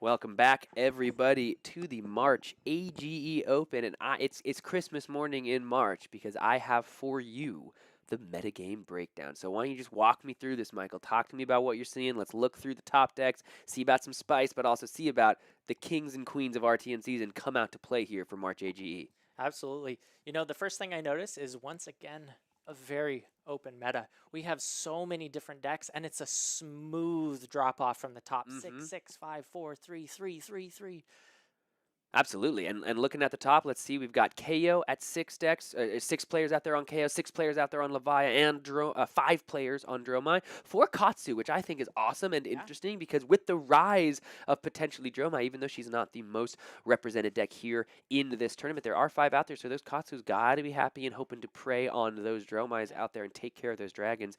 Welcome back, everybody, to the March AGE Open, and it's Christmas morning in March because I have for you the metagame breakdown. So why don't you just walk me through this, Michael? Talk to me about what you're seeing. Let's look through the top decks, see about some spice, but also see about the kings and queens of RTN season come out to play here for March AGE. Absolutely. You know, the first thing I notice is once again a very open meta. We have so many different decks, and it's a smooth drop off from the top. 6, 6, 5, 4, 3, 3, 3, 3. Absolutely, and looking at the top, let's see, we've got KO at 6 decks, 6 players out there on KO, 6 players out there on Levia, and 5 players on Dromai for Katsu, which I think is awesome and interesting because with the rise of potentially Dromai, even though she's not the most represented deck here in this tournament, there are 5 out there, so those Katsu's got to be happy and hoping to prey on those Dromais out there and take care of those dragons.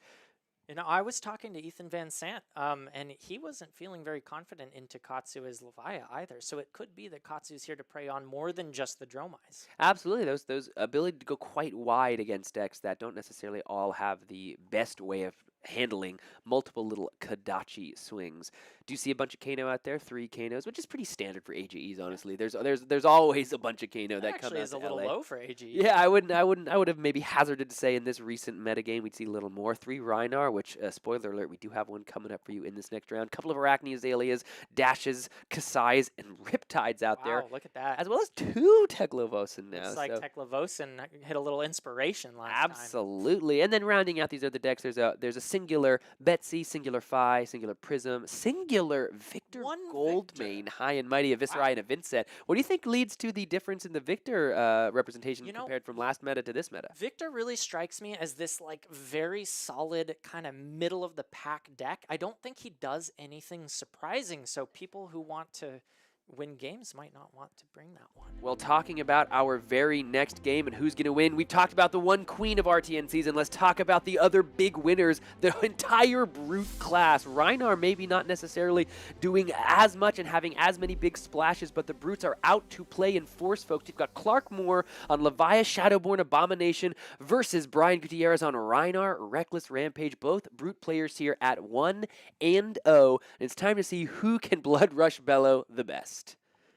You know, I was talking to Ethan Van Sant, and he wasn't feeling very confident into Katsu as Levia either. So it could be that Katsu's here to prey on more than just the Dromais. Absolutely, those ability to go quite wide against decks that don't necessarily all have the best way of handling multiple little Kadachi swings. Do you see a bunch of Kano out there? 3 Kanos, which is pretty standard for AGEs, honestly. There's always a bunch of Kano that come out is a little LA. low for AGE. Yeah, I would have maybe hazarded to say in this recent metagame we'd see a little more. 3 Rhinar, which, spoiler alert, we do have one coming up for you in this next round. Couple of Arachne Azaleas, Dashes, Kasai's, and Riptides out there. Wow, look at that. As well as 2 Teklovosin now. It's like Teklovosin hit a little inspiration last time. Absolutely. And then rounding out these other decks, there's a singular Betsy, singular Phi, singular Prism, singular Victor Goldmane, High and Mighty, a Viscerai, and a Vincent. What do you think leads to the difference in the Victor representation compared from last meta to this meta? Victor really strikes me as this like very solid kind of middle of the pack deck. I don't think he does anything surprising, so people who want to win games might not want to bring that one. Well, talking about our very next game and who's going to win, we've talked about the one queen of RTN season. Let's talk about the other big winners, the entire Brute class. Rhinar maybe not necessarily doing as much and having as many big splashes, but the Brutes are out to play and force folks. You've got Clark Moore on Levia, Shadowborn, Abomination versus Brian Gutierrez on Rhinar, Reckless, Rampage. Both Brute players here at 1-0. It's time to see who can Blood Rush Bellow the best.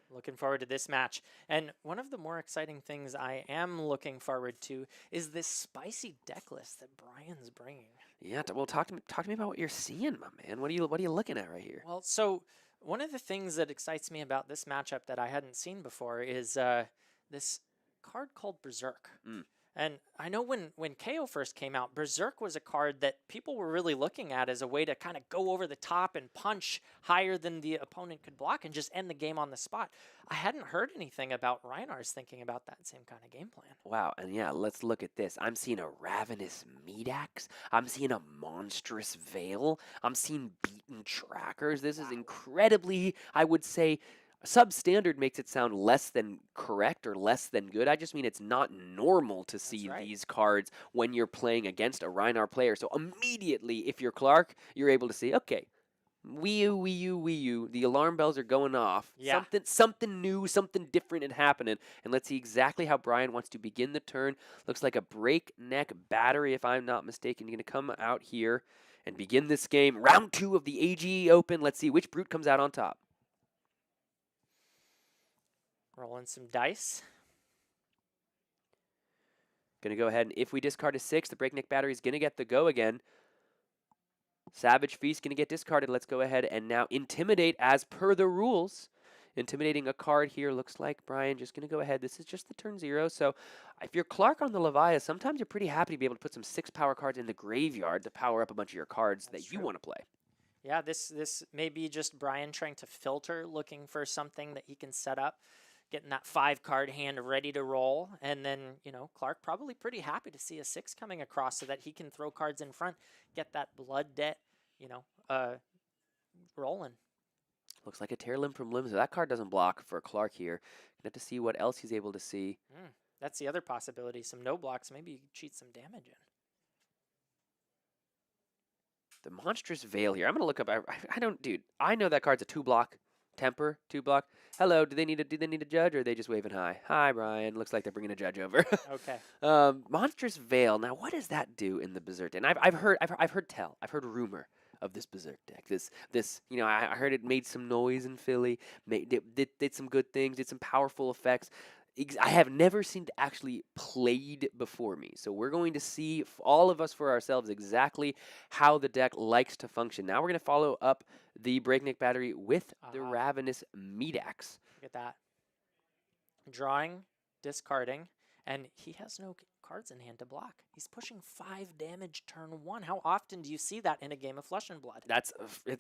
Looking forward to this match. And one of the more exciting things I am looking forward to is this spicy deck list that Brian's bringing. Yeah, well, talk to me about what you're seeing, my man. What are you looking at right here? Well, so one of the things that excites me about this matchup that I hadn't seen before is this card called Berserk. And I know when KO first came out, Berserk was a card that people were really looking at as a way to kind of go over the top and punch higher than the opponent could block and just end the game on the spot. I hadn't heard anything about Rhinar's thinking about that same kind of game plan. Wow, and yeah, let's look at this. I'm seeing a Ravenous Meat Axe. I'm seeing a Monstrous Veil. I'm seeing Beaten Trackers. This is incredibly, I would say, substandard makes it sound less than correct or less than good. I just mean it's not normal to see these cards when you're playing against a Rhinar player. So immediately, if you're Clark, you're able to see, okay, Wii U, the alarm bells are going off. Yeah. Something new, something different is happening. And let's see exactly how Brian wants to begin the turn. Looks like a breakneck battery, if I'm not mistaken. You're going to come out here and begin this game. Round 2 of the AGE Open. Let's see which Brute comes out on top. Rolling some dice. Going to go ahead and if we discard a 6, the breakneck battery is going to get the go again. Savage Feast going to get discarded. Let's go ahead and now intimidate as per the rules. Intimidating a card here looks like Brian just going to go ahead. This is just the turn 0. So if you're Clark on the Levia, sometimes you're pretty happy to be able to put some 6 power cards in the graveyard to power up a bunch of your cards that you want to play. Yeah, this may be just Brian trying to filter, looking for something that he can set up. Getting that 5-card hand ready to roll. And then, you know, Clark probably pretty happy to see a 6 coming across so that he can throw cards in front, get that blood debt, you know, rolling. Looks like a Tear Limb from Limb, so that card doesn't block for Clark here. Gonna have to see what else he's able to see. That's the other possibility. Some no blocks, maybe you cheat some damage in. The Monstrous Veil here. I'm gonna look up. I don't, dude. I know that card's a 2-block. Temper, 2-block. Hello, do they need a judge, or are they just waving hi? Hi, Brian. Looks like they're bringing a judge over. Okay. Monstrous Veil. Now, what does that do in the Berserk? And I've heard rumor. of this Berserk deck. This, you know, I heard it made some noise in Philly, did some good things, did some powerful effects. I have never seen it actually played before me. So we're going to see, all of us for ourselves, exactly how the deck likes to function. Now we're going to follow up the Breakneck Battery with the Ravenous Meat Axe. Look at that. Drawing, discarding, and he has no cards in hand to block. He's pushing 5 damage turn 1. How often do you see that in a game of Flesh and Blood?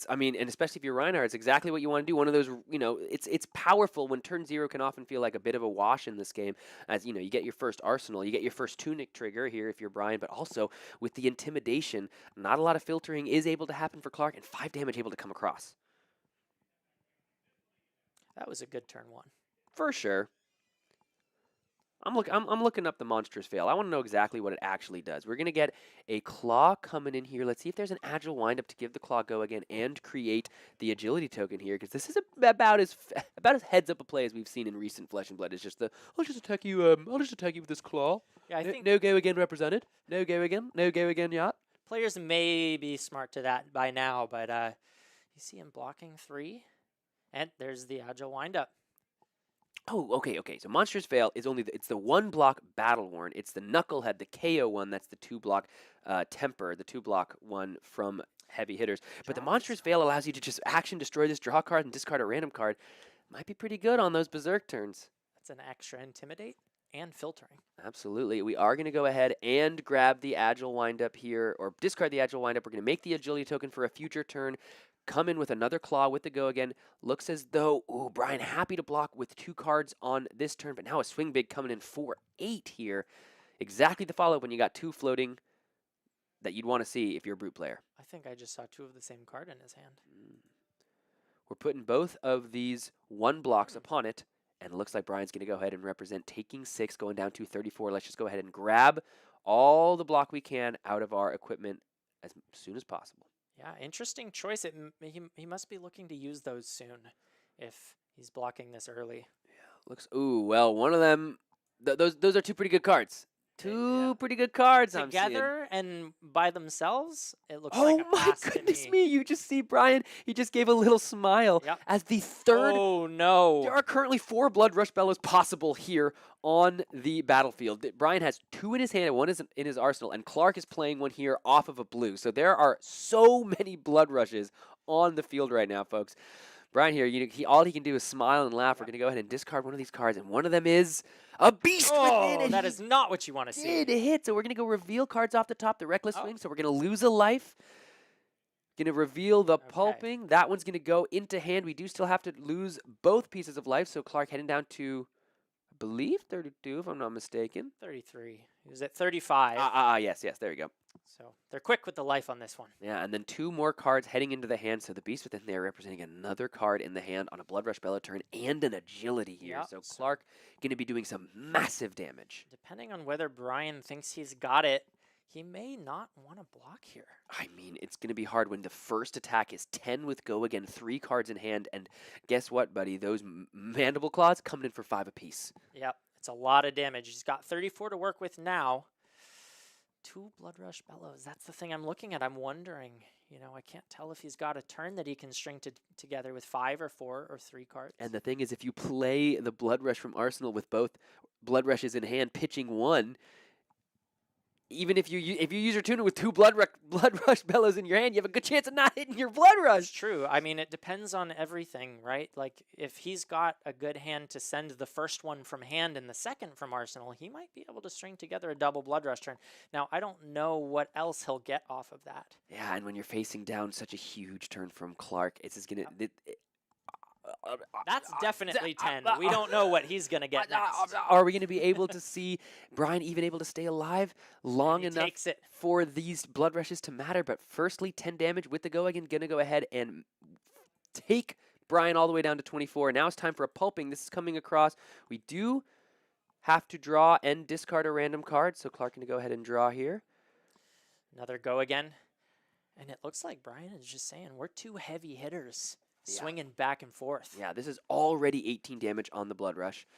I mean, and especially if you're Rhinar, it's exactly what you want to do. One of those, you know, it's powerful when turn 0 can often feel like a bit of a wash in this game. As, you know, you get your first Arsenal, you get your first Tunic trigger here if you're Brian, but also with the Intimidation, not a lot of filtering is able to happen for Clark, and 5 damage able to come across. That was a good turn 1. For sure. I'm looking up the Monstrous Veil. I want to know exactly what it actually does. We're going to get a Claw coming in here. Let's see if there's an Agile windup to give the Claw go again and create the Agility token here, because this is about as heads up a play as we've seen in recent Flesh and Blood. It's just I'll just attack you with this Claw. Yeah, I think no go again represented. No go again yacht. Players may be smart to that by now, but you see him blocking 3, and there's the Agile windup. Oh, okay. So Monstrous Veil is it's the 1-block Battle Worn. It's the Knucklehead, the KO one. That's the 2-block Temper, the 2-block one from heavy hitters. But the Monstrous Veil allows you to just action destroy this draw card and discard a random card. Might be pretty good on those Berserk turns. That's an extra Intimidate and filtering. Absolutely. We are going to go ahead and grab the Agile windup here, or discard the Agile windup. We're going to make the Agility token for a future turn. Come in with another Claw with the go again. Looks as though, ooh, Brian happy to block with 2 cards on this turn, but now a Swing Big coming in for 8 here. Exactly the follow-up when you got 2 floating that you'd want to see if you're a Brute player. I think I just saw 2 of the same card in his hand. We're putting both of these 1 blocks upon it, and it looks like Brian's going to go ahead and represent taking 6, going down to 34. Let's just go ahead and grab all the block we can out of our equipment as soon as possible. Yeah, interesting choice. He must be looking to use those soon if he's blocking this early. Yeah, looks. Ooh, well, one of them. Those are 2 pretty good cards. Two pretty good cards. Together and by themselves, it looks like a my pass goodness to me! You just see Brian. He just gave a little smile as the third. Oh no! There are currently 4 Blood Rush Bellows possible here on the battlefield. Brian has 2 in his hand and 1 is in his arsenal, and Clark is playing 1 here off of a blue. So there are so many Blood Rushes on the field right now, folks. Brian here, all he can do is smile and laugh. We're going to go ahead and discard one of these cards, and one of them is a Beast Within. Oh, that is not what you want to see. Did hit, so we're going to go reveal cards off the top, the Reckless Swing, so we're going to lose a life. Going to reveal the Pulping. That one's going to go into hand. We do still have to lose both pieces of life, so Clark heading down to, I believe, 32, if I'm not mistaken. 33. He was at 35. Yes, there you go. So they're quick with the life on this one. Yeah, and then 2 more cards heading into the hand. So the Beast Within there representing another card in the hand on a Blood Rush Bellow turn and an Agility here. Yep. So Clark going to be doing some massive damage. Depending on whether Brian thinks he's got it, he may not want to block here. I mean, it's going to be hard when the first attack is 10 with go again, 3 cards in hand. And guess what, buddy? Those Mandible Claws coming in for 5 apiece. Yep, it's a lot of damage. He's got 34 to work with now. 2 Blood Rush Bellows. That's the thing I'm looking at. I'm wondering, I can't tell if he's got a turn that he can string together with 5 or 4 or 3 cards. And the thing is, if you play the Blood Rush from Arsenal with both Blood Rushes in hand, pitching 1, even if you use your tuner with 2 Blood Rush Bellows in your hand, you have a good chance of not hitting your Blood Rush. It's true. I mean, it depends on everything, right? Like, if he's got a good hand to send the first one from hand and the second from Arsenal, he might be able to string together a double Blood Rush turn. Now, I don't know what else he'll get off of that. Yeah, and when you're facing down such a huge turn from Clark, it's just going to... That's definitely 10. We don't know what he's going to get next. Are we going to be able to see Brian even able to stay alive long enough for these Blood Rushes to matter? But firstly, 10 damage with the go again. Going to go ahead and take Brian all the way down to 24. Now it's time for a Pulping. This is coming across. We do have to draw and discard a random card. So Clark going to go ahead and draw here. Another go again. And it looks like Brian is just saying, we're 2 heavy hitters. Swinging back and forth. Yeah, this is already 18 damage on the Blood Rush.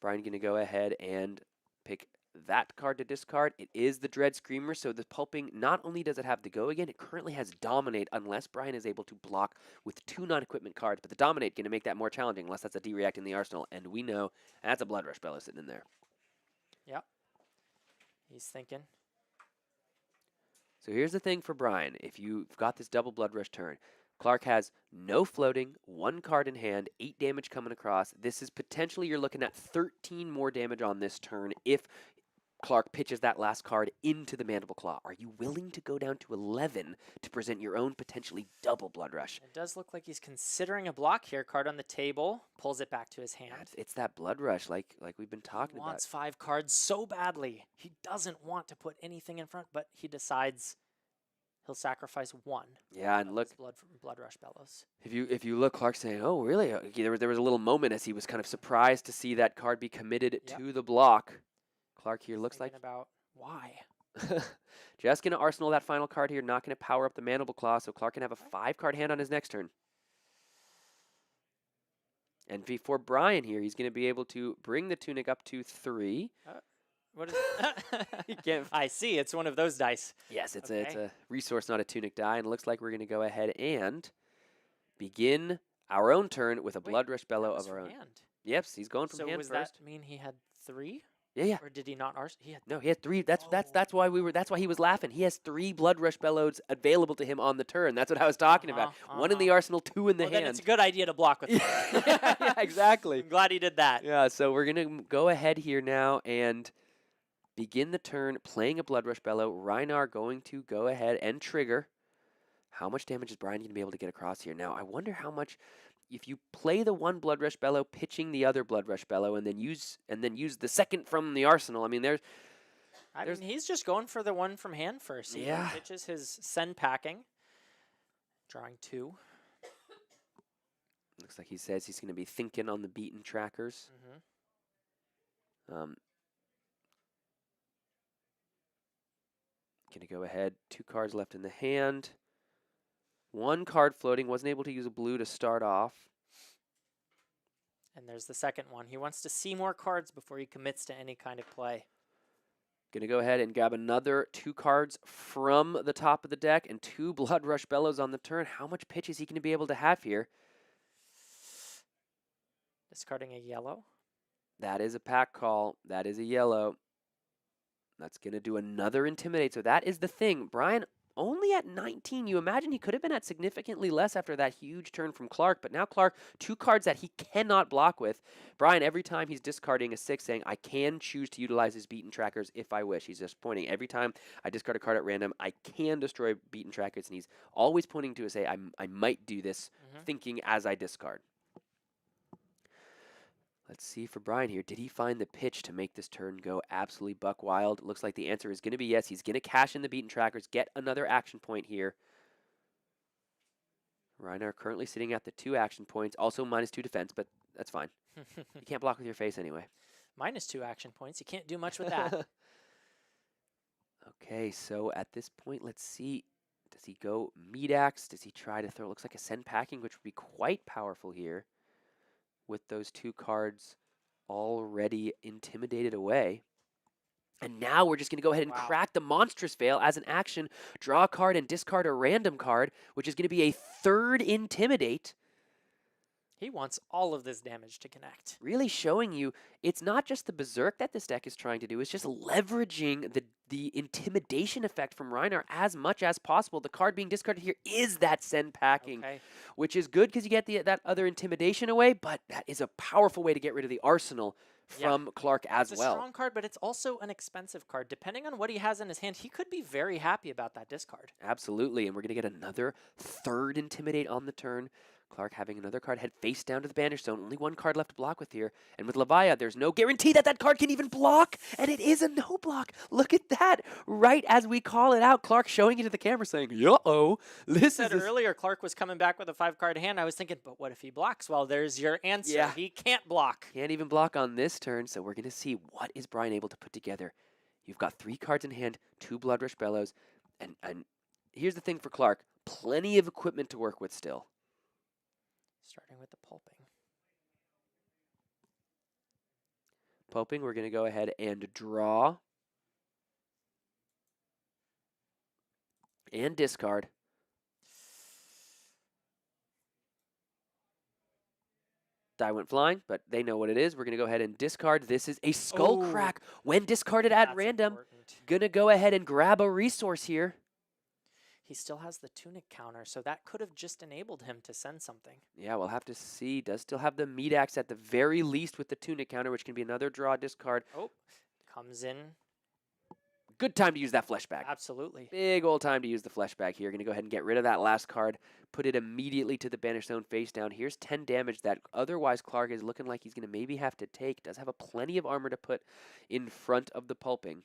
Brian going to go ahead and pick that card to discard. It is the Dread Screamer, so the pulping, not only does it have the go again, it currently has Dominate, unless Brian is able to block with 2 non-equipment cards, but the Dominate going to make that more challenging, unless that's a D-React in the arsenal, and we know that's a Blood Rush Bellow sitting in there. Yep. He's thinking. So here's the thing for Brian. If you've got this double Blood Rush turn, Clark has no floating, 1 card in hand, 8 damage coming across. This is potentially, you're looking at 13 more damage on this turn if Clark pitches that last card into the Mandible Claw. Are you willing to go down to 11 to present your own potentially double Blood Rush? It does look like he's considering a block here. Card on the table, pulls it back to his hand. It's that Blood Rush like we've been talking He about. wants 5 cards so badly. He doesn't want to put anything in front, but he decides he'll sacrifice 1. Yeah, and look, Blood Rush Bellows. if you look, Clark's saying, "Oh, really?" There was a little moment as he was kind of surprised to see that card be committed to the block. Clark here looks like about why. Just going to arsenal that final card here, not going to power up the Mandible Claw, so Clark can have a 5-card hand on his next turn. And for Brian here, he's going to be able to bring the Tunic up to 3. What is I see, it's one of those dice. Yes, it's a resource, not a Tunic die, and it looks like we're going to go ahead and begin our own turn with a Blood Rush Bellow of our own. Hand. Yep, he's going from hand first. So first. that mean he had 3? Yeah. Or did he not? He had No, he had 3. That's why that's why he was laughing. He has 3 Blood Rush Bellows available to him on the turn. That's what I was talking about. 1 in the arsenal, 2 in the hand. Then it's a good idea to block with. Yeah, exactly. I'm glad he did that. Yeah, so we're gonna go ahead here now and begin the turn playing a Blood Rush Bellow. Rhinar going to go ahead and trigger. How much damage is Brian gonna be able to get across here? Now I wonder how much. If you play the 1 Blood Rush Bellow, pitching the other Blood Rush Bellow, and then use the second from the arsenal. I mean, I mean, he's just going for the 1 from hand first. He pitches his send packing, drawing 2. Looks like he says he's going to be thinking on the beaten trackers. Going to go ahead. 2 cards left in the hand. 1 card floating. Wasn't able to use a blue to start off. And there's the second one. He wants to see more cards before he commits to any kind of play. Going to go ahead and grab another 2 cards from the top of the deck and 2 Blood Rush Bellows on the turn. How much pitch is he going to be able to have here? Discarding a yellow. That is a pack call. That is a yellow. That's going to do another Intimidate. So that is the thing. Brian only at 19. You imagine he could have been at significantly less after that huge turn from Clark, but now Clark, 2 cards that he cannot block with. Brian, every time he's discarding a 6, saying, I can choose to utilize his beaten trackers if I wish. He's just pointing. Every time I discard a card at random, I can destroy beaten trackers, and he's always pointing to say, I might do this, thinking as I discard. Let's see for Brian here. Did he find the pitch to make this turn go absolutely buck wild? It looks like the answer is going to be yes. He's going to cash in the beaten trackers, get another action point here. Rhinar currently sitting at the 2 action points, also -2 defense, but that's fine. You can't block with your face anyway. -2 action points. You can't do much with that. Okay, so at this point, let's see. Does he go meat axe? Does he try to throw? It looks like a send packing, which would be quite powerful here, with those 2 cards already intimidated away. And now we're just going to go ahead and crack the Monstrous Veil as an action, draw a card and discard a random card, which is going to be a 3rd Intimidate. He wants all of this damage to connect. Really showing you it's not just the Berserk that this deck is trying to do, it's just leveraging the intimidation effect from Rhinar as much as possible. The card being discarded here is that send packing, which is good because you get that other intimidation away, but that is a powerful way to get rid of the arsenal from Clark as well. It's a strong card, but it's also an expensive card. Depending on what he has in his hand, he could be very happy about that discard. Absolutely, and we're going to get another 3rd Intimidate on the turn. Clark having another card head face down to the Banish Zone. Only 1 card left to block with here. And with Levia, there's no guarantee that card can even block. And it is a no block. Look at that. Right as we call it out, Clark showing it to the camera saying, uh-oh. This is earlier Clark was coming back with a 5-card hand. I was thinking, but what if he blocks? Well, there's your answer. Yeah. He can't block. Can't even block on this turn. So we're going to see what is Brian able to put together. You've got 3 cards in hand, 2 Blood Rush Bellows. And here's the thing for Clark. Plenty of equipment to work with still. Starting with the pulping. Pulping, we're going to go ahead and draw. And discard. Die went flying, but they know what it is. We're going to go ahead and discard. This is a Skull Crack. When discarded at random, going to go ahead and grab a resource here. He still has the Tunic counter, so that could have just enabled him to send something. Yeah, we'll have to see. Does still have the Meat Axe at the very least with the Tunic counter, which can be another draw discard. Oh, comes in. Good time to use that flesh bag. Absolutely. Big old time to use the flesh bag here. Going to go ahead and get rid of that last card. Put it immediately to the Banished Zone face down. Here's 10 damage that otherwise Clark is looking like he's going to maybe have to take. Does have a plenty of armor to put in front of the Pulping.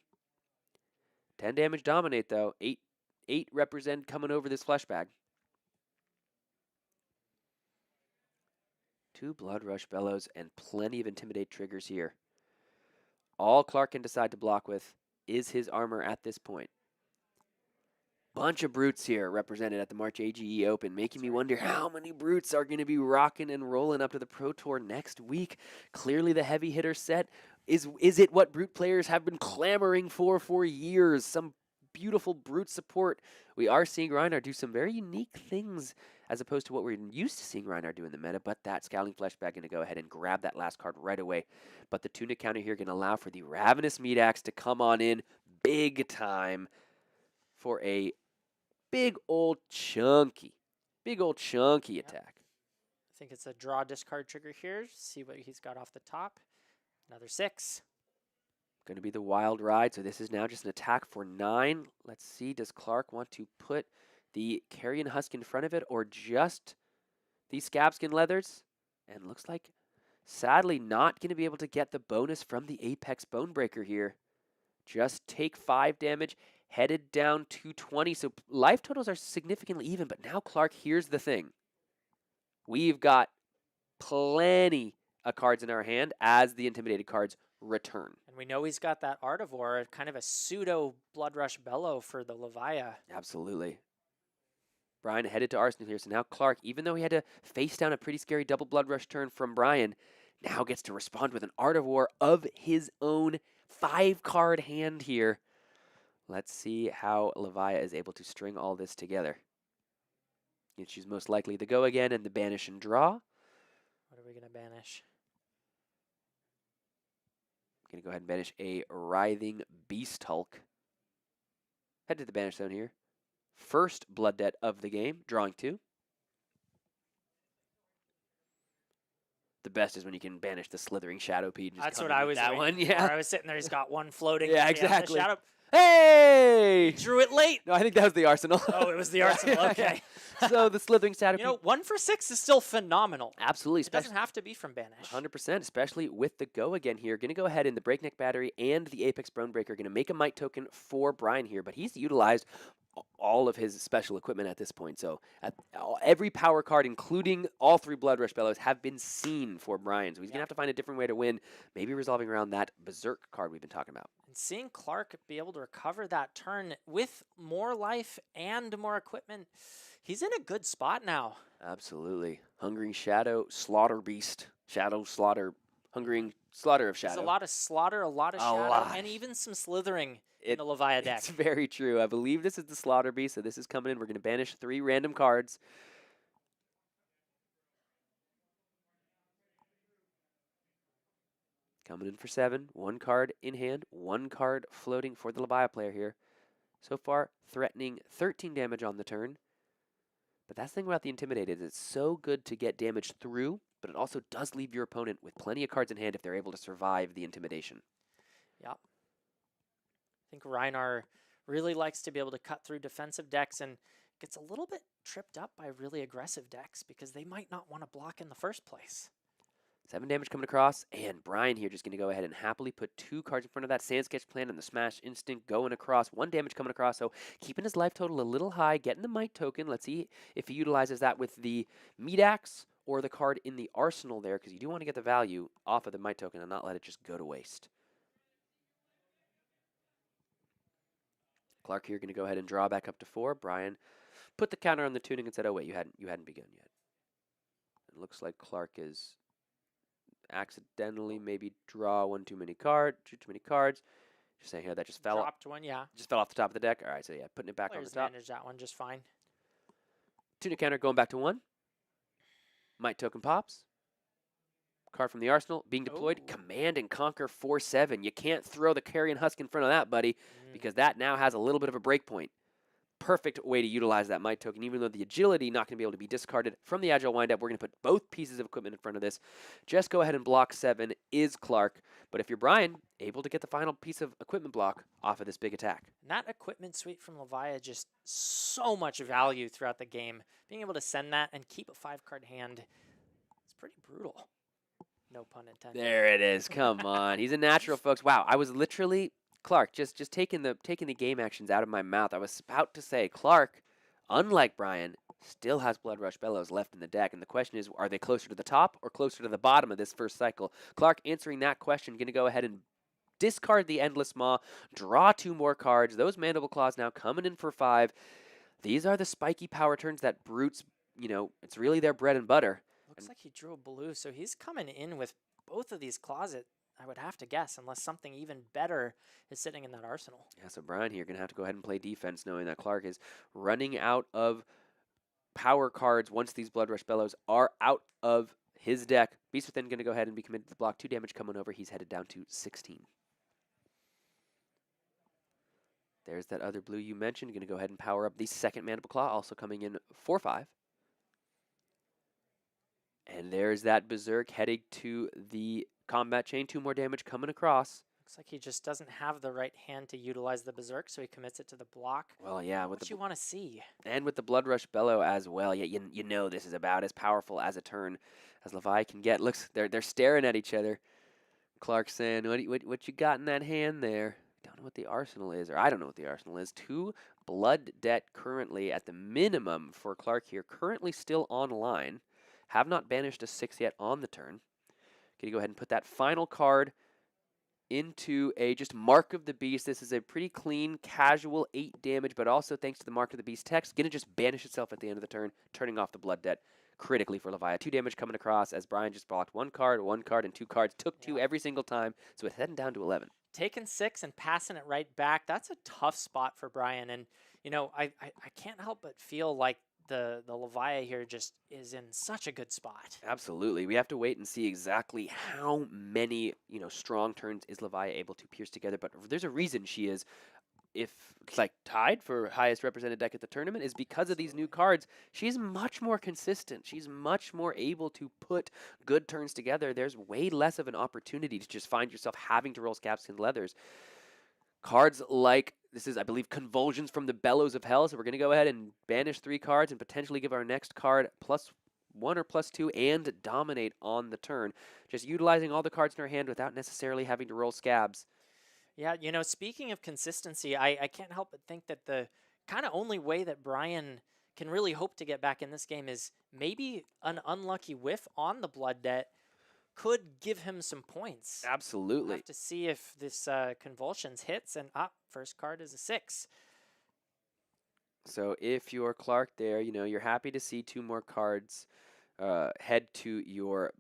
10 damage dominate though. 8 represent coming over this flesh bag. 2 Blood Rush Bellows and plenty of Intimidate triggers here. All Clark can decide to block with is his armor at this point. Bunch of brutes here represented at the March AGE Open, making me wonder how many brutes are going to be rocking and rolling up to the Pro Tour next week. Clearly the heavy hitter set. Is it what brute players have been clamoring for years? Some beautiful brute support. We are seeing Rhinar do some very unique things as opposed to what we're used to seeing Rhinar do in the meta, but that Scowling Flesh Bag going to go ahead and grab that last card right away. But the Tunic counter here going to allow for the Ravenous Meat Axe to come on in big time for a big old chunky attack. I think it's a draw discard trigger here. See what he's got off the top. Another 6. Going to be the Wild Ride, so this is now just an attack for 9. Let's see, does Clark want to put the Carrion Husk in front of it or just the Scabskin Leathers? And looks like, sadly, not going to be able to get the bonus from the Apex Bonebreaker here. Just take 5 damage, headed down to 20. So life totals are significantly even, but now Clark, here's the thing. We've got plenty of cards in our hand as the Intimidated cards return. And we know he's got that Artivore, kind of a pseudo Blood Rush Bellow for the Levia. Absolutely. Brian headed to Arsenal here, so now Clark, even though he had to face down a pretty scary double Blood Rush turn from Brian, now gets to respond with an Artivore of his own 5-card hand here. Let's see how Levia is able to string all this together. And she's most likely to go again and the banish and draw. What are we going to banish? Going to go ahead and banish a Writhing Beast Hulk. Head to the banish zone here. First Blood Debt of the game, drawing 2. The best is when you can banish the Slithering Shadowpede. That's what I was that one. Yeah, I was sitting there. He's got one floating. Yeah, exactly. Shadow. Hey! Drew it late. No, I think that was the Arsenal. Oh, it was the Arsenal. Okay. So the Slithering Shadowpede. You know, 1 for 6 is still phenomenal. Absolutely. It doesn't have to be from banish. 100%, especially with the go again here. Going to go ahead in the Breakneck Battery and the Apex Bonebreaker. Going to make a Might token for Brian here, but he's utilized all of his special equipment at this point. So every power card, including all 3 Blood Rush Bellows, have been seen for Brian. So he's going to have to find a different way to win, maybe resolving around that Berserk card we've been talking about. And seeing Clark be able to recover that turn with more life and more equipment, he's in a good spot now. Absolutely. Hungering Shadow, Slaughter Beast, Shadow, Slaughter, Hungering Slaughter of Shadow. There's a lot of slaughter, a lot of shadow, and even some slithering in the Levia deck. It's very true. I believe this is the Slaughter Beast, so this is coming in. We're going to banish 3 random cards. Coming in for 7. 1 card in hand, 1 card floating for the Levia player here. So far, threatening 13 damage on the turn. But that's the thing about the Intimidated. It's so good to get damage through, but it also does leave your opponent with plenty of cards in hand if they're able to survive the Intimidation. Yep. I think Rhinar really likes to be able to cut through defensive decks and gets a little bit tripped up by really aggressive decks because they might not want to block in the first place. 7 damage coming across, and Brian here just going to go ahead and happily put 2 cards in front of that Sand Sketch Plan and the Smash Instinct going across. 1 damage coming across, so keeping his life total a little high, getting the Might token. Let's see if he utilizes that with the Meat Axe or the card in the Arsenal there, because you do want to get the value off of the Might token and not let it just go to waste. Clark here going to go ahead and draw back up to 4. Brian put the counter on the tuning and said, oh wait, you hadn't begun yet. It looks like Clark is accidentally maybe draw two too many cards. Just saying here that just fell. Dropped one, yeah. Just fell off the top of the deck. All right, so yeah, putting it back on the Players top. managed that one just fine. Tunic counter going back to 1. Might token pops. Card from the arsenal being deployed. Ooh. Command and Conquer 4/7. You can't throw the Carrion Husk in front of that, buddy, because that now has a little bit of a breakpoint. Perfect way to utilize that Might token, even though the agility not going to be able to be discarded from the Agile windup. We're going to put both pieces of equipment in front of this. Just go ahead and block 7 is Clark. But if you're Brian, able to get the final piece of equipment block off of this big attack. And that equipment suite from Levia, just so much value throughout the game. Being able to send that and keep a 5-card hand, it's pretty brutal. No pun intended. There it is. Come on. He's a natural, folks. Wow, I was literally... Clark, just taking the game actions out of my mouth. I was about to say, Clark, unlike Brian, still has Bloodrush Bellows left in the deck. And the question is, are they closer to the top or closer to the bottom of this first cycle? Clark answering that question, going to go ahead and discard the Endless Maw, draw 2 more cards. Those Mandible Claws now coming in for 5. These are the spiky power turns that Brutes, it's really their bread and butter. Looks like he drew a blue, so he's coming in with both of these closet, I would have to guess, unless something even better is sitting in that arsenal. Yeah, so Brian here going to have to go ahead and play defense, knowing that Clark is running out of power cards once these Bloodrush Bellows are out of his deck. Beast Within going to go ahead and be committed to the block. 2 damage coming over. He's headed down to 16. There's that other blue you mentioned. Going to go ahead and power up the second Mandible Claw, also coming in 4/5. And there's that Berserk heading to the combat chain. 2 more damage coming across. Looks like he just doesn't have the right hand to utilize the Berserk, so he commits it to the block. Well, yeah. What you want to see. And with the Bloodrush Bellow as well. Yeah, you know this is about as powerful as a turn as Levia can get. Looks, they're staring at each other. Clark's saying, what you got in that hand there? Don't know what the arsenal is, or I don't know what the arsenal is. 2 blood debt currently at the minimum for Clark here. Currently still online. Have not banished a 6 yet on the turn. Can you go ahead and put that final card into a just Mark of the Beast. This is a pretty clean, casual 8 damage, but also thanks to the Mark of the Beast text, going to just banish itself at the end of the turn, turning off the blood debt critically for Levia. 2 damage coming across as Brian just blocked 1 card, and 2 cards. Took 2 every single time, so it's heading down to 11. Taking 6 and passing it right back, that's a tough spot for Brian. And, I can't help but feel like the Levia here just is in such a good spot. Absolutely. We have to wait and see exactly how many, strong turns is Levia able to pierce together. But there's a reason she is, if it's like tied for highest represented deck at the tournament, is because of these new cards. She's much more consistent. She's much more able to put good turns together. There's way less of an opportunity to just find yourself having to roll Scabskin Leathers. Cards like, this is, I believe, Convulsions from the Bellows of Hell. So we're going to go ahead and banish 3 cards and potentially give our next card +1 or +2 and dominate on the turn. Just utilizing all the cards in our hand without necessarily having to roll scabs. Yeah, speaking of consistency, I can't help but think that the kind of only way that Brian can really hope to get back in this game is maybe an unlucky whiff on the blood debt could give him some points. Absolutely. We'll have to see if this Convulsions hits, and first card is a 6. So if you're Clark there, you're happy to see 2 more cards head to your,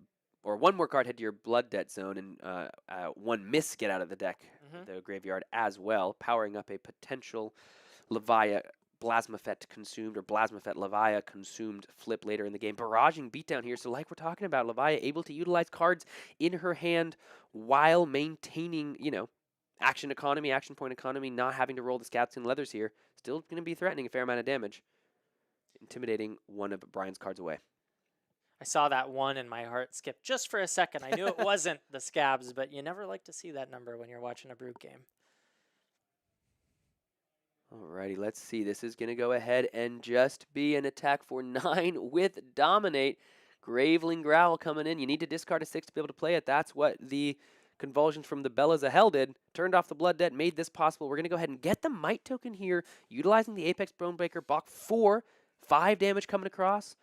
or 1 more card head to your blood debt zone, and 1 miss get out of the deck, the graveyard as well, powering up a potential Levia Blasmafet consumed, or Blasmafet Levia consumed flip later in the game. Barraging beatdown here. So like we're talking about, Levia able to utilize cards in her hand while maintaining, action economy, action point economy, not having to roll the Scabskin Leathers here. Still going to be threatening a fair amount of damage. Intimidating one of Brian's cards away. I saw that 1 and my heart skipped just for a second. I knew it wasn't the Scabs, but you never like to see that number when you're watching a Brute game. Alrighty, let's see. This is going to go ahead and just be an attack for 9 with Dominate. Graveling Growl coming in. You need to discard a 6 to be able to play it. That's what the Convulsions from the Bellows of Hell did. Turned off the blood debt, made this possible. We're going to go ahead and get the Might token here, utilizing the Apex Bonebreaker. Block 4, 5 damage coming across.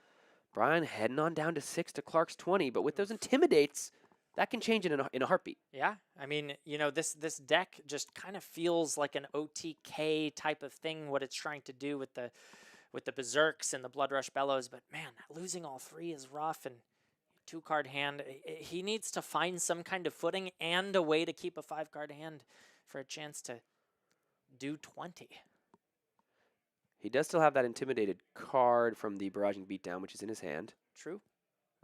Brian heading on down to 6 to Clark's 20, but with those Intimidates, that can change in a heartbeat. Yeah, I mean, this deck just kind of feels like an OTK type of thing, what it's trying to do with the Berserks and the Bloodrush Bellows, but man, losing all 3 is rough, and 2-card hand. He needs to find some kind of footing and a way to keep a 5-card hand for a chance to do 20. He does still have that intimidated card from the barraging beatdown, which is in his hand. True.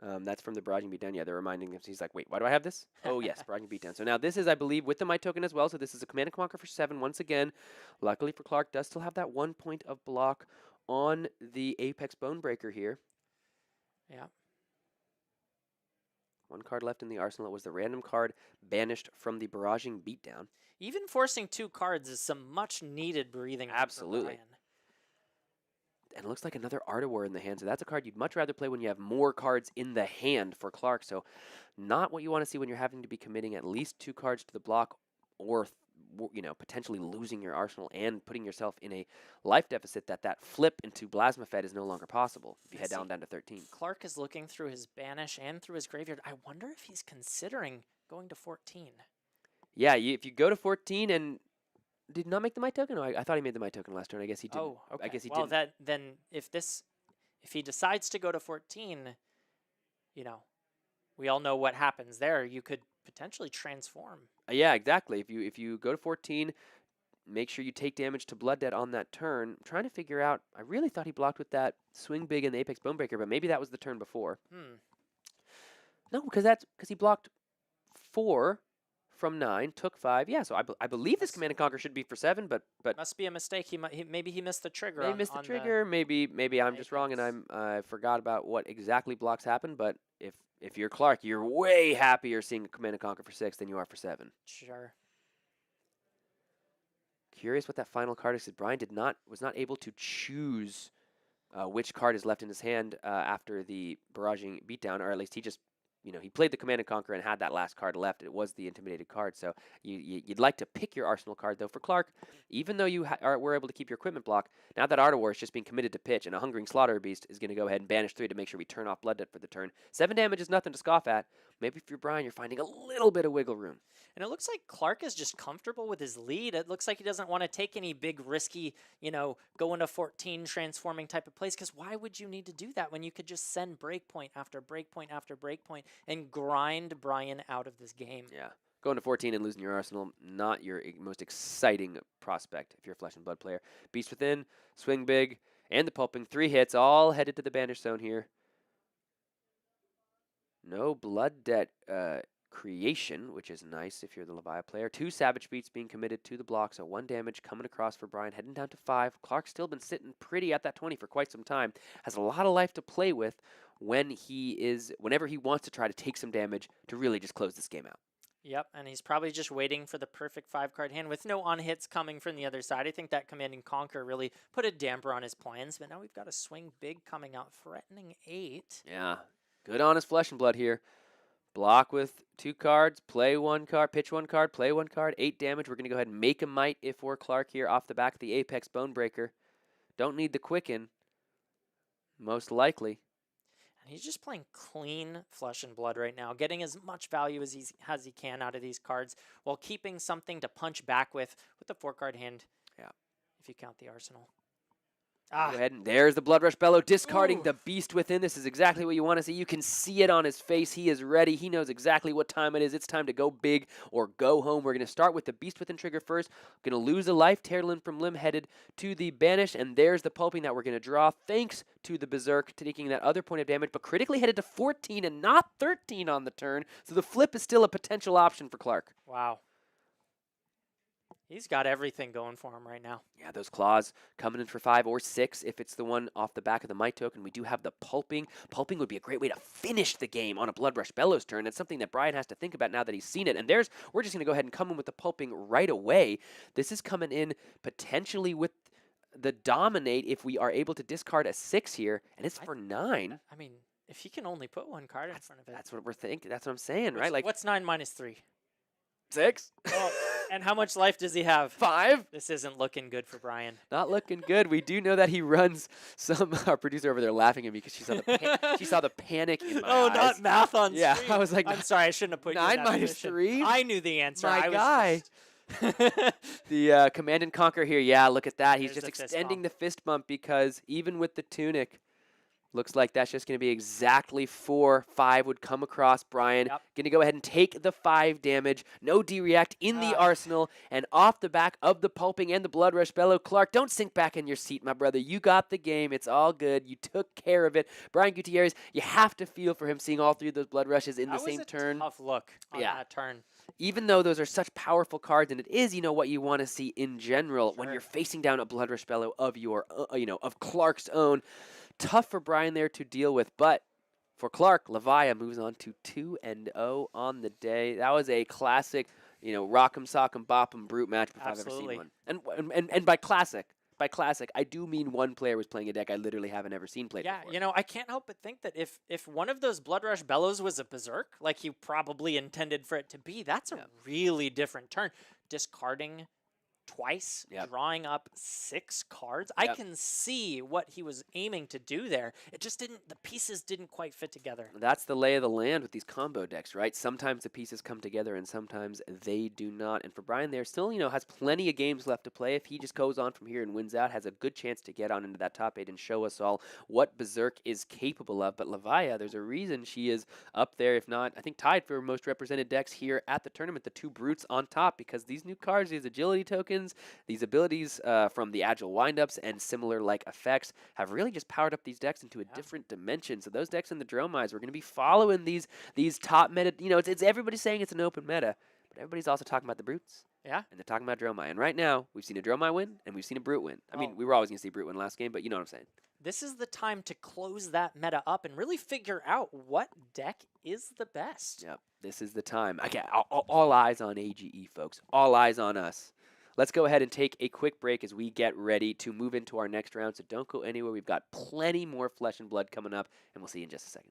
That's from the barraging beatdown. Yeah, they're reminding him. He's like, wait, why do I have this? Oh, yes, barraging beatdown. So now this is, I believe, with the might token as well. So this is a Command and Conquer for 7 once again. Luckily for Clark, does still have that 1 point of block on the Apex Bonebreaker here. Yeah. 1 card left in the arsenal. It was the random card banished from the barraging beatdown. Even forcing 2 cards is some much needed breathing. Absolutely. For Brian. And it looks like another Art of War in the hand. So that's a card you'd much rather play when you have more cards in the hand for Clark. So not what you want to see when you're having to be committing at least 2 cards to the block or, potentially losing your arsenal and putting yourself in a life deficit that flip into Plasma Fed is no longer possible if you head down to 13. Clark is looking through his banish and through his graveyard. I wonder if he's considering going to 14. Yeah, if you go to 14 and did not make the might token? No, I thought he made the might token last turn. I guess he didn't. Oh, okay. I guess he didn't. Well, didn't. then if he decides to go to 14, we all know what happens there. You could potentially transform. Yeah, exactly. If you go to 14, make sure you take damage to Blood Debt on that turn. I'm trying to figure out. I really thought he blocked with that swing big in the Apex Bonebreaker, but maybe that was the turn before. No, because he blocked 4 from 9, took 5. Yeah, so I believe this Command and Conquer should be for 7, but must be a mistake. Maybe he missed the trigger. Maybe missed the trigger. Maybe I'm just wrong and I forgot about what exactly blocks happened. But if you're Clark, you're way happier seeing a Command and Conquer for 6 than you are for 7. Sure. Curious what that final card is. Brian was not able to choose which card is left in his hand after the barraging beatdown, or at least he just. He played the Command and Conquer and had that last card left. It was the intimidated card. So you'd like to pick your arsenal card, though. For Clark, even though you were able to keep your equipment block, now that Art of War is just being committed to pitch, and a Hungering Slaughter Beast is going to go ahead and banish 3 to make sure we turn off Blood Debt for the turn. 7 damage is nothing to scoff at. Maybe if you're Brian, you're finding a little bit of wiggle room. And it looks like Clark is just comfortable with his lead. It looks like he doesn't want to take any big, risky, go into 14 transforming type of plays, because why would you need to do that when you could just send breakpoint after breakpoint after breakpoint and grind Brian out of this game? Yeah. Going to 14 and losing your arsenal, not your most exciting prospect if you're a Flesh and Blood player. Beast Within, Swing Big, and the Pulping. 3 hits, all headed to the banish zone here. No Blood Debt creation, which is nice if you're the Levia player. 2 Savage Beats being committed to the block, so 1 damage coming across for Brian, heading down to 5. Clark's still been sitting pretty at that 20 for quite some time. Has a lot of life to play with whenever he wants to try to take some damage to really just close this game out. Yep, and he's probably just waiting for the perfect 5-card hand with no on-hits coming from the other side. I think that Command and Conquer really put a damper on his plans, but now we've got a Swing Big coming out, threatening 8. Yeah, good honest Flesh and Blood here. Block with 2 cards, play 1 card, pitch 1 card, play 1 card, 8 damage. We're going to go ahead and make a might if we're Clark here off the back of the Apex Bonebreaker. Don't need the Quicken, most likely. And he's just playing clean Flesh and Blood right now, getting as much value as he can out of these cards while keeping something to punch back with the 4-card hand. Yeah. If you count the arsenal. Go ahead, and there's the Blood Rush Bellow, discarding the Beast Within. This is exactly what you want to see. You can see it on his face. He is ready. He knows exactly what time it is. It's time to go big or go home. We're going to start with the Beast Within trigger first. Going to lose a life. Tear limb from limb headed to the Banish, and there's the Pulping that we're going to draw, thanks to the Berserk taking that other point of damage, but critically headed to 14 and not 13 on the turn. So the flip is still a potential option for Clark. Wow. He's got everything going for him right now. Yeah, those claws coming in for 5 or 6 if it's the one off the back of the might token. We do have the Pulping. Pulping would be a great way to finish the game on a Blood Rush Bellows turn. It's something that Brian has to think about now that he's seen it. And we're just going to go ahead and come in with the Pulping right away. This is coming in potentially with the Dominate if we are able to discard a 6 here, and it's for 9. I mean, if he can only put 1 card in front of it. That's what we're thinking. That's what I'm saying, right? Like, what's 9 minus 3? 6. Oh, and how much life does he have? 5. This isn't looking good for Brian. Not looking good. We do know that he runs our producer over there laughing at me because she saw the panic in my eyes. Not math on yeah, screen. I was like, I'm sorry, I shouldn't have put 9 minus 3. I knew the answer. My guy. The Command and Conquer here. Yeah, look at that. He's just extending the fist bump because even with the Tunic, Looks like that's just going to be exactly 4. 5 would come across Brian. Yep. Going to go ahead and take the 5 damage. No D-react in the arsenal. And off the back of the pulping and the blood rush bellow. Clark, don't sink back in your seat, my brother. You got the game. It's all good. You took care of it. Brian Gutierrez, you have to feel for him seeing all 3 of those blood rushes in the same turn. That was a tough look on that turn. Even though those are such powerful cards, and it is, what you want to see in general when you're facing down a blood rush bellow of your, of Clark's own. Tough for Brian there to deal with, but for Clark, Levia moves on to 2-0 on the day. That was a classic, rock'em, sock'em, bop'em brute match if I've ever seen one. And by classic, I do mean one player was playing a deck I literally haven't ever seen played before. Yeah, I can't help but think that if one of those Blood Rush Bellows was a Berserk, like you probably intended for it to be, that's a really different turn. Discarding twice, drawing up 6 cards. I can see what he was aiming to do there. It just the pieces didn't quite fit together. That's the lay of the land with these combo decks, right? Sometimes the pieces come together and sometimes they do not. And for Brian there, still, has plenty of games left to play. If he just goes on from here and wins out, has a good chance to get on into that top 8 and show us all what Berserk is capable of. But Levia, there's a reason she is up there, if not, I think tied for most represented decks here at the tournament. The 2 brutes on top, because these new cards, these agility tokens, these abilities from the agile windups and similar like effects have really just powered up these decks into a different dimension. So those decks in the Dromize, we're going to be following these top meta. It's everybody's saying it's an open meta, but everybody's also talking about the brutes. Yeah. And they're talking about Dromai. And right now, we've seen a Dromai win and we've seen a brute win. I mean, we were always going to see brute win last game, but you know what I'm saying. This is the time to close that meta up and really figure out what deck is the best. Yep, this is the time. Okay, all eyes on AGE, folks. All eyes on us. Let's go ahead and take a quick break as we get ready to move into our next round. So don't go anywhere. We've got plenty more Flesh and Blood coming up, and we'll see you in just a second.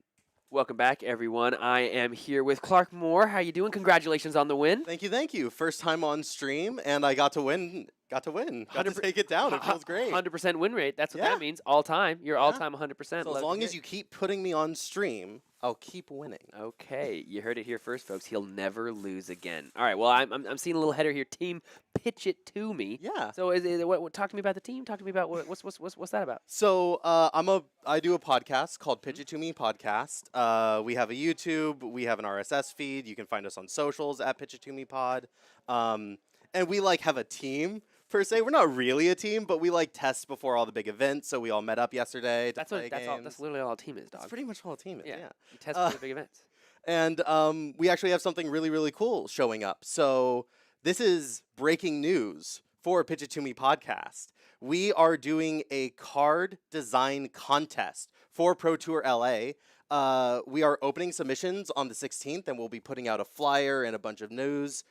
Welcome back, everyone. I am here with Clark Moore. How you doing? Congratulations on the win. Thank you. First time on stream, and I got to win. Got to take it down. It feels great. 100% win rate. That's what that means. All time. You're all time 100%. So as long as you keep putting me on stream, I'll keep winning. Okay, you heard it here first, folks. He'll never lose again. All right. Well, I'm seeing a little header here. Team Pitch It To Me. Yeah. So talk to me about the team. Talk to me about what's that about? So I do a podcast called Pitch It To Me podcast. We have a YouTube. We have an RSS feed. You can find us on socials at Pitch It To Me Pod. And we have a team. Per se, we're not really a team, but we test before all the big events. So we all met up yesterday to play games. That's literally all a team is, dog. That's pretty much all a team is. Yeah. You test for the big events. And we actually have something really, really cool showing up. So this is breaking news for Pitch It To Me podcast. We are doing a card design contest for Pro Tour LA. We are opening submissions on the 16th, and we'll be putting out a flyer and a bunch of news.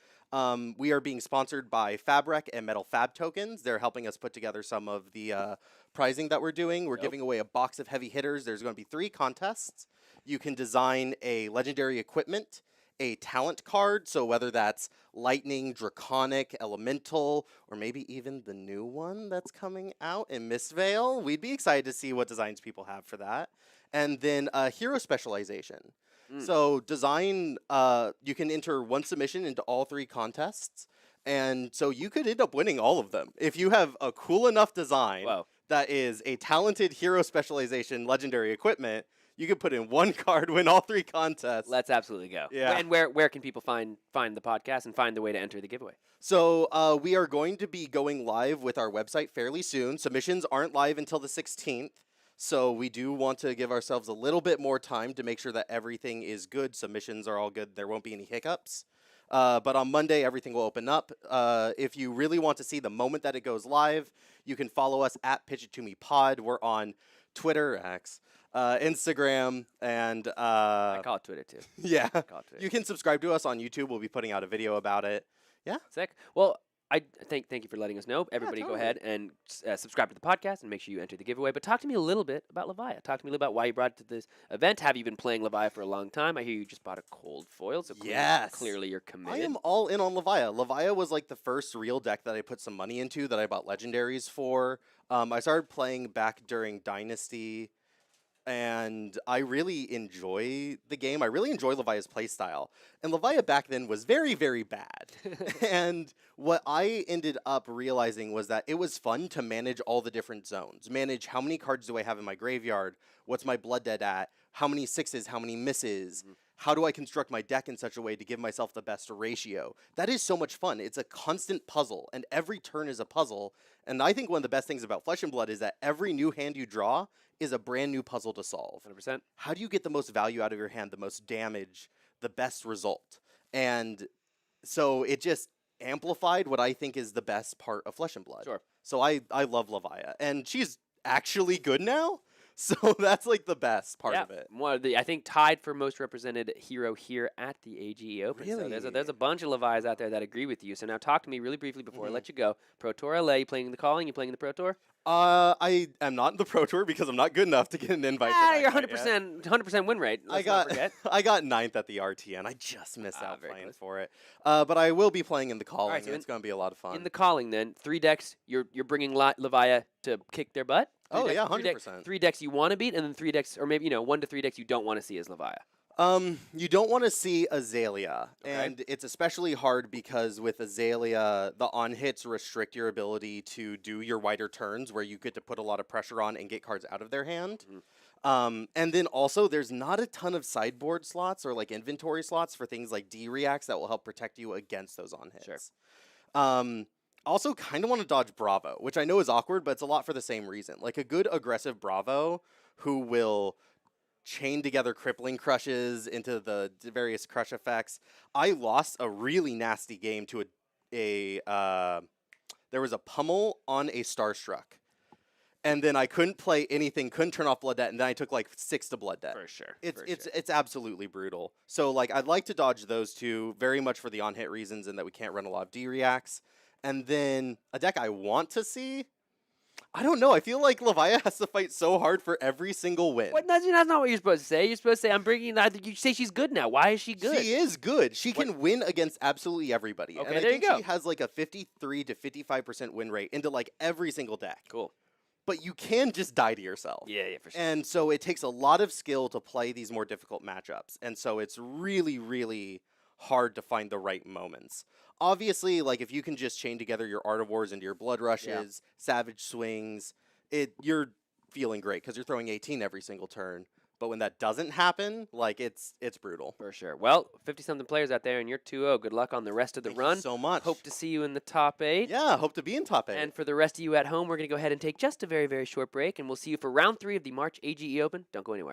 We are being sponsored by Fabric and Metal Fab Tokens. They're helping us put together some of the prizing that we're doing. We're giving away a box of heavy hitters. There's going to be 3 contests. You can design a legendary equipment, a talent card, so whether that's Lightning, Draconic, Elemental, or maybe even the new one that's coming out in Mistvale. We'd be excited to see what designs people have for that. And then hero specialization. So design, you can enter 1 submission into all 3 contests, and so you could end up winning all of them. If you have a cool enough design that is a talented hero specialization legendary equipment, you could put in 1 card, win all 3 contests. Let's absolutely go. Yeah. And where can people find the podcast and find the way to enter the giveaway? So we are going to be going live with our website fairly soon. Submissions aren't live until the 16th. So we do want to give ourselves a little bit more time to make sure that everything is good. Submissions are all good. There won't be any hiccups. But on Monday, everything will open up. If you really want to see the moment that it goes live, you can follow us at Pitch It To Me Pod. We're on Twitter, X, Instagram, and... I call it Twitter, too. Yeah. I call it Twitter. You can subscribe to us on YouTube. We'll be putting out a video about it. Yeah. Sick. Well, I thank you for letting us know. Everybody totally. Go ahead and subscribe to the podcast and make sure you enter the giveaway. But talk to me a little bit about Levia. Talk to me a little about why you brought it to this event. Have you been playing Levia for a long time? I hear you just bought a cold foil, so clearly you're committed. I am all in on Levia. Levia was the first real deck that I put some money into, that I bought legendaries for. I started playing back during Dynasty and I really enjoy the game. I really enjoy Levia's playstyle. And Levia back then was very, very bad. And what I ended up realizing was that it was fun to manage all the different zones. Manage how many cards do I have in my graveyard? What's my blood dead at? How many sixes? How many misses? How do I construct my deck in such a way to give myself the best ratio? That is so much fun. It's a constant puzzle, and every turn is a puzzle. And I think one of the best things about Flesh and Blood is that every new hand you draw is a brand new puzzle to solve. 100%. How do you get the most value out of your hand, the most damage, the best result? And so it just amplified what I think is the best part of Flesh and Blood. Sure. So I love Levia, and she's actually good now. So that's like the best part of it. One of the, I think, tied for most represented hero here at the AGE Open. So Really? there's a bunch of Levias out there that agree with you. So now talk to me really briefly before I let you go. Pro Tour LA, you playing in the Calling? You playing in the Pro Tour? I am not in the Pro Tour because I'm not good enough to get an invite. You're 100% win rate. Let's not forget. I got 9th at the RTN. I just missed out very playing close. for it. But I will be playing in the Calling, Alright, so and it's going to be a lot of fun. In the Calling, then 3 decks. You're bringing Levia to kick their butt. Oh, yeah, 100%. 100%. 3 decks you want to beat, and then 3 decks, or maybe 1 to 3 decks you don't want to see as Levia. You don't want to see Azalea, Okay. and it's especially hard because with Azalea, the on-hits restrict your ability to do your wider turns where you get to put a lot of pressure on and get cards out of their hand. And then also, there's not a ton of sideboard slots or like inventory slots for things like D-reacts that will help protect you against those on-hits. Sure. Also, kind of want to dodge Bravo, which I know is awkward, but it's a lot for the same reason. Like a good aggressive Bravo who will chain together crippling crushes into the various crush effects. I lost a really nasty game to there was a pummel on a Starstruck. And then I couldn't play anything, couldn't turn off Blood Debt, and then I took like 6 to Blood Debt. For sure. It's absolutely brutal. So like I'd like to dodge those two very much for the on-hit reasons and that we can't run a lot of D-reacts. And then a deck I want to see, I don't know. I feel like Levia has to fight so hard for every single win. What? That's not what you're supposed to say. You're supposed to say, I'm bringing that. You say she's good now. Why is she good? She is good. She can win against absolutely everybody. Okay, and I there think you go. she has like a 53 to 55% win rate into like every single deck. Cool. But you can just die to yourself. Yeah, for sure. And so it takes a lot of skill to play these more difficult matchups. And so it's really, really hard to find the right moments. Obviously, like if you can just chain together your Art of Wars into your Blood Rushes, Savage Swings, you're feeling great because you're throwing 18 every single turn. But when that doesn't happen, like it's brutal. For sure. Well, 50-something players out there, and you're 2-0. Good luck on the rest of the Thank run. you so much. Hope to see you in the top 8. Yeah, hope to be in top 8. And for the rest of you at home, we're going to go ahead and take just a very, very short break, and we'll see you for round 3 of the March AGE Open. Don't go anywhere.